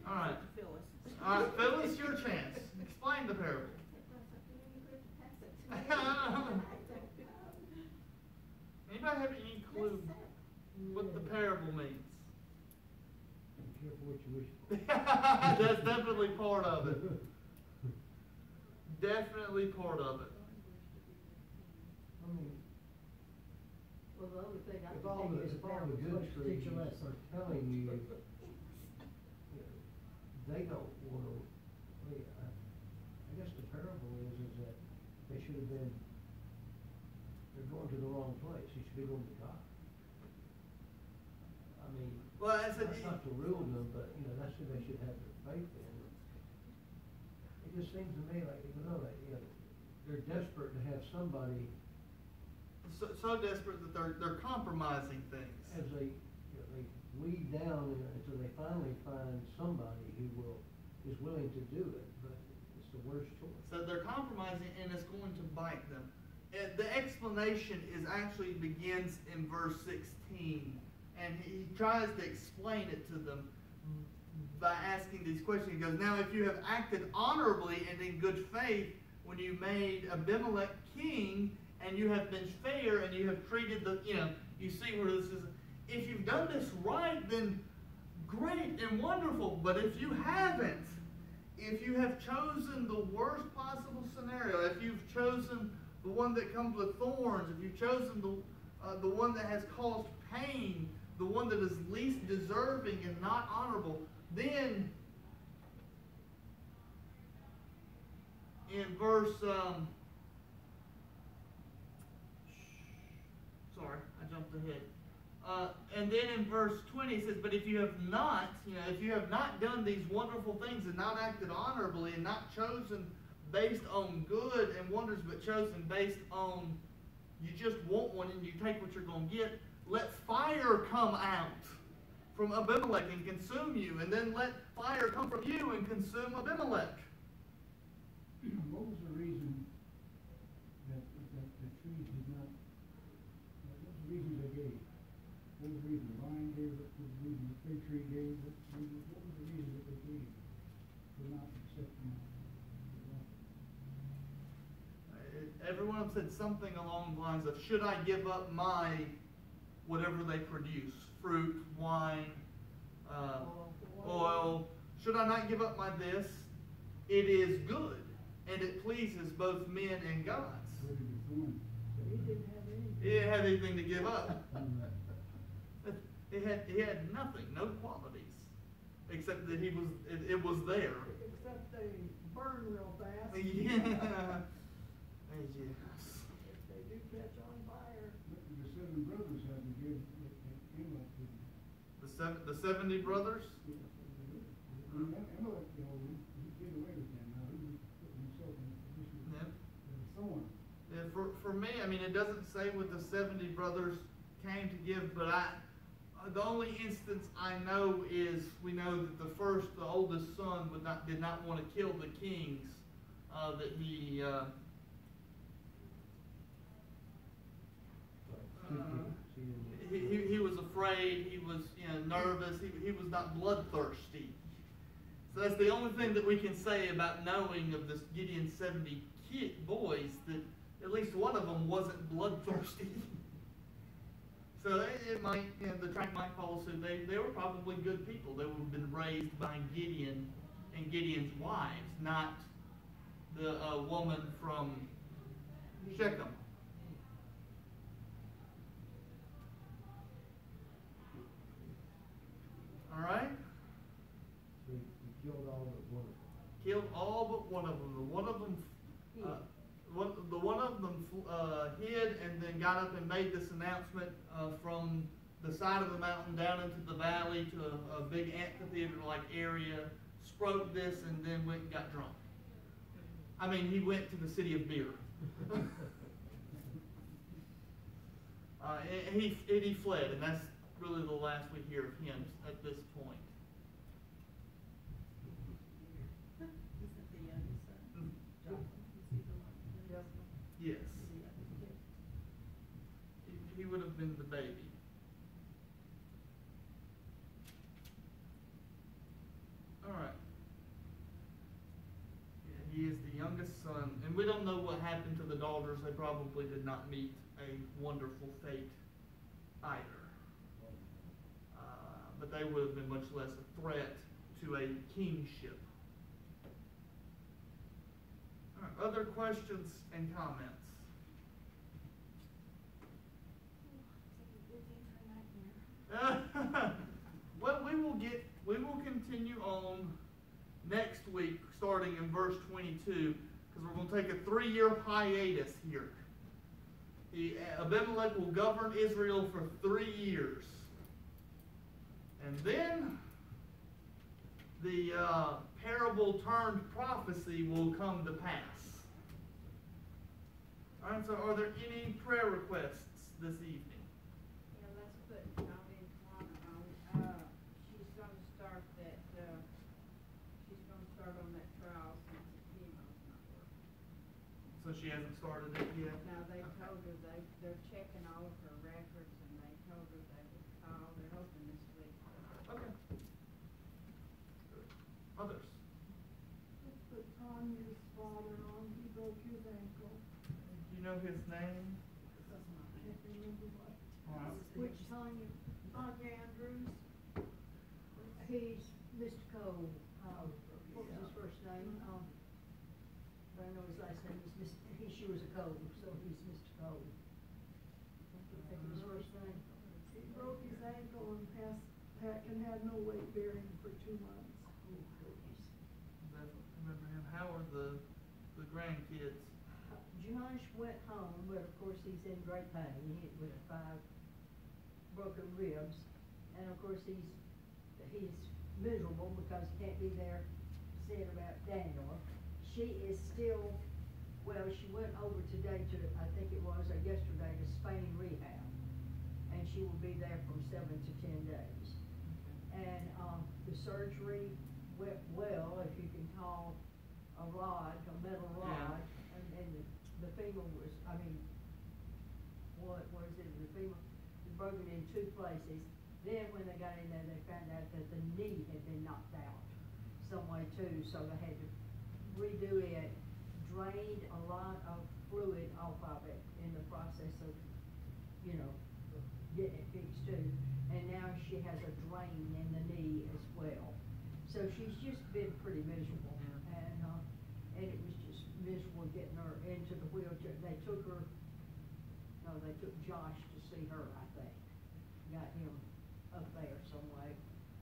All right. All right, Phyllis, your chance. Explain the parable. Anybody have any clue what the parable means? Be careful what you wish for. That's definitely part of it. Definitely part of it. I mean, Well, the other thing I if can all think the, is a if all parable the is good supposed to teach trees a are lesson. telling you, they don't want to, I guess the parable is that they should have been, they're going to the wrong place. You should be going to God. I mean, Well, I said, that's not to rule them, but, that's who they should have their faith in. It just seems to me like, they're desperate to have somebody, so desperate that they're compromising things. as they weed down until they finally find somebody who is willing to do it, but it's the worst choice. So they're compromising, and it's going to bite them. And the explanation actually begins in verse 16, and he tries to explain it to them by asking these questions. He goes, now if you have acted honorably and in good faith when you made Abimelech king, and you have been fair, and you have treated you see where this is, if you've done this right, then great and wonderful. But if you haven't, if you have chosen the worst possible scenario, if you've chosen the one that comes with thorns, if you've chosen the one that has caused pain, the one that is least deserving and not honorable, then in verse, sorry, I jumped ahead. And then in verse 20 it says, but if you have not, if you have not done these wonderful things and not acted honorably and not chosen based on good and wonders, but chosen based on you just want one and you take what you're going to get, let fire come out from Abimelech and consume you, and then let fire come from you and consume Abimelech. What was the reason that the trees did not, what was the reason they gave? What was the reason the vine gave? What was the reason the fig tree gave? What was the reason that they gave for not accepting the offer? Everyone said something along the lines of, should I give up my whatever they produce, fruit, wine, oil, should I not give up my this? It is good, and it pleases both men and gods. Where did the thorn? He didn't have anything. He didn't have anything to give up. He had nothing, no qualities, except that it was there. Except they burn real fast. Yeah. Yes. If they the 70 brothers? Yeah, Amalek, you know, he did away with them, now he was putting himself in a position Yeah. of a thorn. Yeah, for me, I mean, it doesn't say what the 70 brothers came to give, but the only instance I know is we know that the oldest son did not want to kill the kings, that he was afraid, he was nervous, he was not bloodthirsty. So that's the only thing that we can say about knowing of this Gideon's 70 boys, that at least one of them wasn't bloodthirsty. So it might, the track might follow suit. They were probably good people. They would have been raised by Gideon and Gideon's wives, not the woman from Shechem. All right? So he killed all but one of them. Killed all but one of them. The one of them hid and then got up and made this announcement from the side of the mountain down into the valley to a big amphitheater-like area, spoke this, and then went and got drunk. I mean, he went to the city of beer. And he fled, and that's really the last we hear of him at this point. Is that the youngest son? Jonathan, is he the one? Yes. Is he the youngest kid? He would have been the baby. Alright. Yeah, he is the youngest son. And we don't know what happened to the daughters. They probably did not meet a wonderful fate either. But they would have been much less a threat to a kingship. Alright, other questions and comments? Well, we will continue on next week, starting in verse 22, because we're going to take a 3-year hiatus here. Abimelech will govern Israel for 3 years. And then the parable turned prophecy will come to pass. All right, so are there any prayer requests this evening? Yeah, let's put Naomi on. She's gonna start on that trial since the chemo's not working. So she hasn't started it yet? Now, they told her they're checking all of her records, and they told her they would call, they're hoping this week. Okay. Good. Others? Let's put Tanya's father on, he broke his ankle. Do you know his name? Can't remember what. All right. Which Tanya Andrews? He's Mr. Cole, what was his first name? I know his last name is she was a Cole, so he's Mr. Cole. I think his first name. He broke his ankle and had no weight bearing for 2 months. Oh, goodness. Definitely remember him. How are the grandkids? Josh went home, but of course he's in great pain, with 5 broken ribs, and of course he's miserable because he can't be there saying about Daniel. She is still, well, she went over today to, I think it was, or yesterday, to Spain rehab, and she will be there from 7 to 10 days. And the surgery went well, if you can call a metal rod, and the femur was, what is it, the femur was broken in 2 places. Then when they got in there, they found out that the knee had been knocked out some way too, so they had to redo it, drained a lot of fluid off of it in the process of, getting it fixed too. And now she has a drain in the knee as well. So she's just been pretty miserable, and it was just miserable getting her into the wheelchair. They took Josh to see her, I think. Got him up there some way.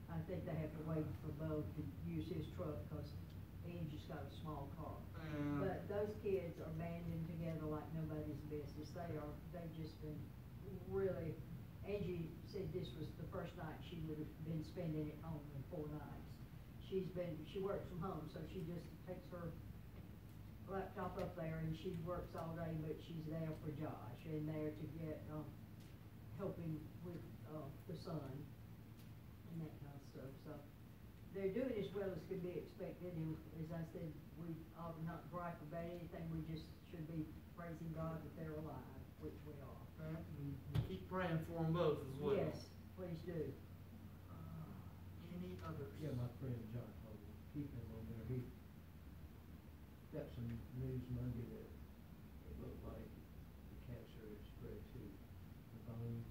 I think they have to wait for Bo to use his truck because Angie's got a small car. But those kids are banding together like nobody's business. They've just been really, Angie said this was the first night she would have been spending at home in 4 nights. She works from home, so she just takes her laptop up there and she works all day, but she's there for Josh and there to get, helping with, the son and that kind of stuff, so. They're doing as well as could be expected, and as I said, we ought to not gripe about anything, we just should be praising God that they're alive, which we are. Right? And keep praying for them both as well. Yes, please do. Any others? Yeah, my friend John told me, keep him on there. He got some news Monday that it looked like the cancer had spread to the bone.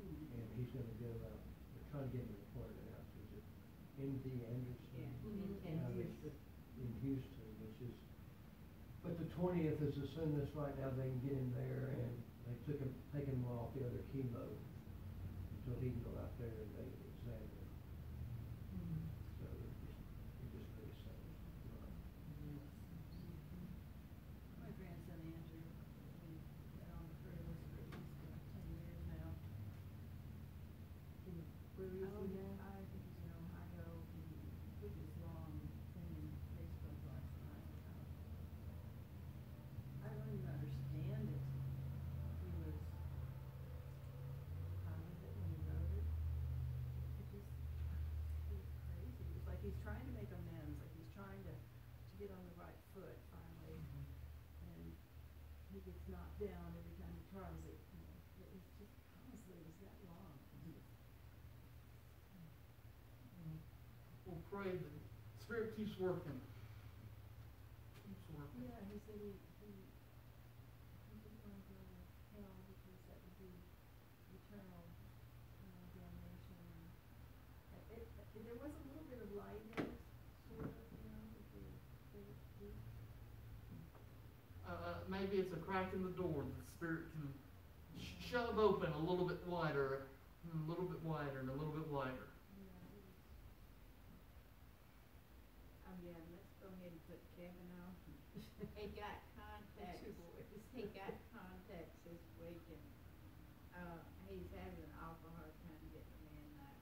And he's gonna go out, they're trying to get him appointed out to the MD Anderson. Yeah. And out Houston. In Houston, which is, but the 20th is the soonest right now they can get him there, and they taken him off the other chemo until he can go out there and they can examine him. So it just really sucks. My grandson Andrew, we got on the prayer list for at least 10 years now. Where is he now? I think he's in Ohio. He put this long thing in Facebook last night. I don't even understand it. He was proud of it when he wrote it. It was crazy. It's like he's trying to make amends, like he's trying to get on the right foot finally. And he gets knocked down every time he tries it. You know. But it's just honestly, it was that long. We'll pray that the Spirit keeps working. Keeps working. Yeah, he said he didn't want to go to hell because that would be eternal damnation. And there was a little bit of light in it, sort of, you know, with the Maybe it's a crack in the door that the Spirit can shove open a little bit wider, and a little bit wider, and a little bit wider. Yeah, let's go ahead and put Kevin on. He got contacts, he got contacts this week, and, he's having an awful hard time getting them in now.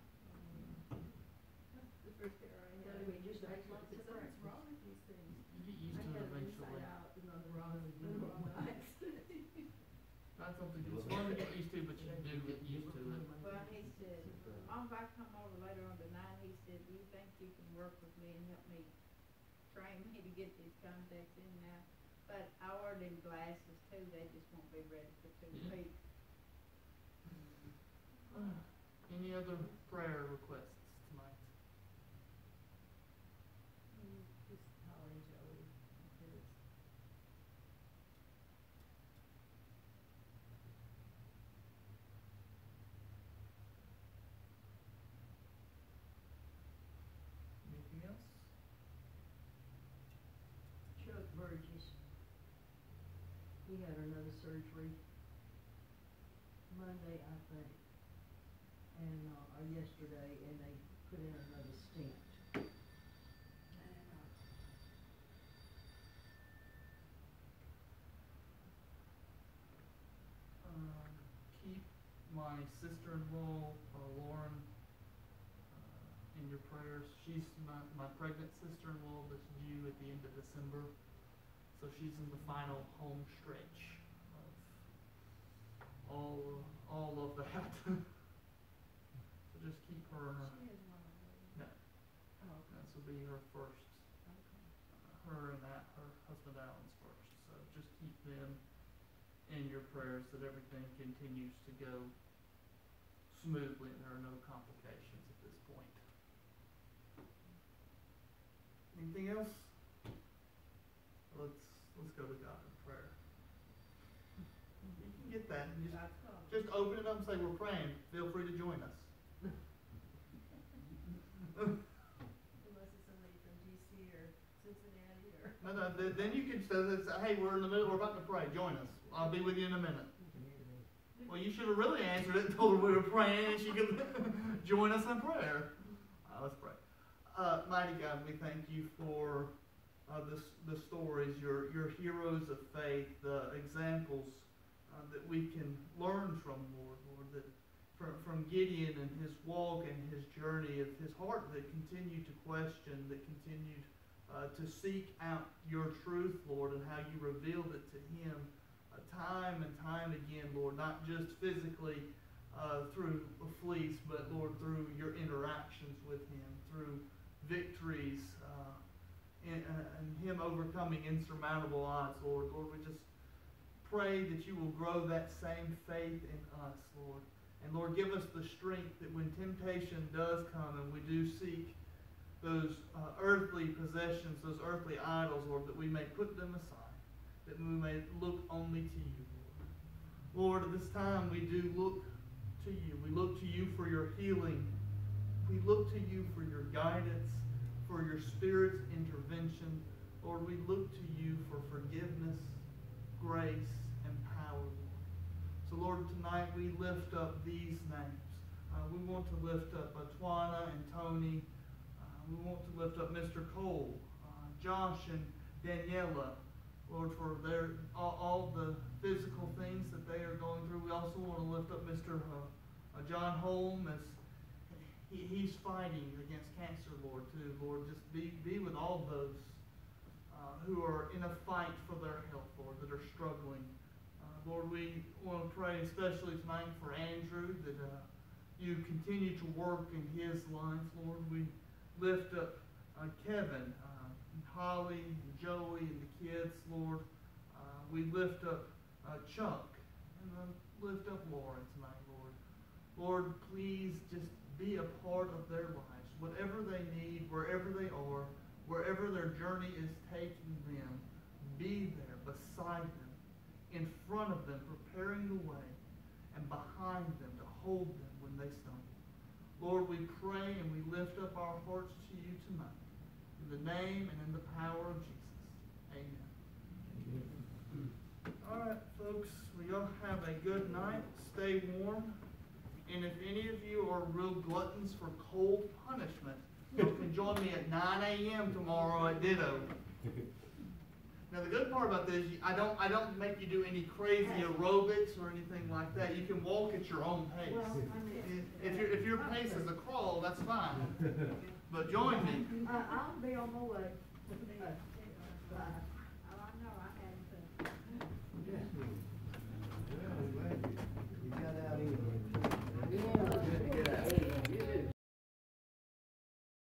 That's the first error I had. So we just I make lots of something's practice. wrong with these things. You get used I to it had them eventually. inside out and on the wrong nights. Not something it's fun to get used to, but you do get used to it. Well, he said, if I come over later on tonight, he said, do you think you can work with me and help me train me to get these contacts in now? But I ordered him glasses too, they just won't be ready for 2 Yeah. weeks. Any other prayer requests tonight? Just Holly and Joey, because Anything else? Chuck Burgess. He had another surgery Monday, I think, and, or yesterday, and they put in another stent. Keep my sister-in-law, Lauren, in your prayers. She's my pregnant sister-in-law that's due at the end of December. So she's in the final home stretch of all of that. So just keep her in her. she has one of those. No, Oh, okay. this will be her first. Okay. Her and her husband Alan's first. So just keep them in your prayers that everything continues to go smoothly and there are no complications at this point. Anything else? Let's go to God in prayer. You can get that. And God's call. just open it up and say we're praying. Feel free to join us. Unless it's somebody from DC or Cincinnati or. No, then you can say, hey, we're in the middle, we're about to pray, join us. I'll be with you in a minute. Well, you should have really answered it and told her we were praying and she could join us in prayer. Let's pray. Mighty God, we thank you for the stories, your heroes of faith, the examples that we can learn from, Lord, that from Gideon and his walk and his journey, of his heart that continued to question, that continued to seek out your truth, Lord, and how you revealed it to him time and time again, Lord, not just physically through a fleece, but, Lord, through your interactions with him, through victories, and him overcoming insurmountable odds, Lord. Lord, we just pray that you will grow that same faith in us, Lord. And Lord, give us the strength that when temptation does come and we do seek those earthly possessions, those earthly idols, Lord, that we may put them aside, that we may look only to you, Lord. Lord, at this time we do look to you. We look to you for your healing. We look to you for your guidance, for your Spirit's intervention. Lord, we look to you for forgiveness, grace, and power, Lord. So, Lord, tonight we lift up these names. We want to lift up Twana and Tony. We want to lift up Mr. Cole, Josh and Daniela, Lord, for all the physical things that they are going through. We also want to lift up Mr. John Holm as he's fighting against cancer, Lord, too. Lord, just be with all those who are in a fight for their health, Lord, that are struggling. Lord, we want to pray especially tonight for Andrew, that you continue to work in his life, Lord. We lift up Kevin, Holly, and Joey, and the kids, Lord. We lift up Chuck, and lift up Laura tonight, Lord. Lord, please just be a part of their lives. Whatever they need, wherever they are, wherever their journey is taking them, be there beside them, in front of them, preparing the way, and behind them to hold them when they stumble. Lord, we pray and we lift up our hearts to you tonight. In the name and in the power of Jesus. Amen. All right, folks, we all have a good night. Stay warm. And if any of you are real gluttons for cold punishment, you can join me at 9 a.m. tomorrow at Ditto. Now the good part about this, I don't make you do any crazy aerobics or anything like that. You can walk at your own pace. Well, If your pace is a crawl, that's fine. But join me. I'll be on my way. Bye.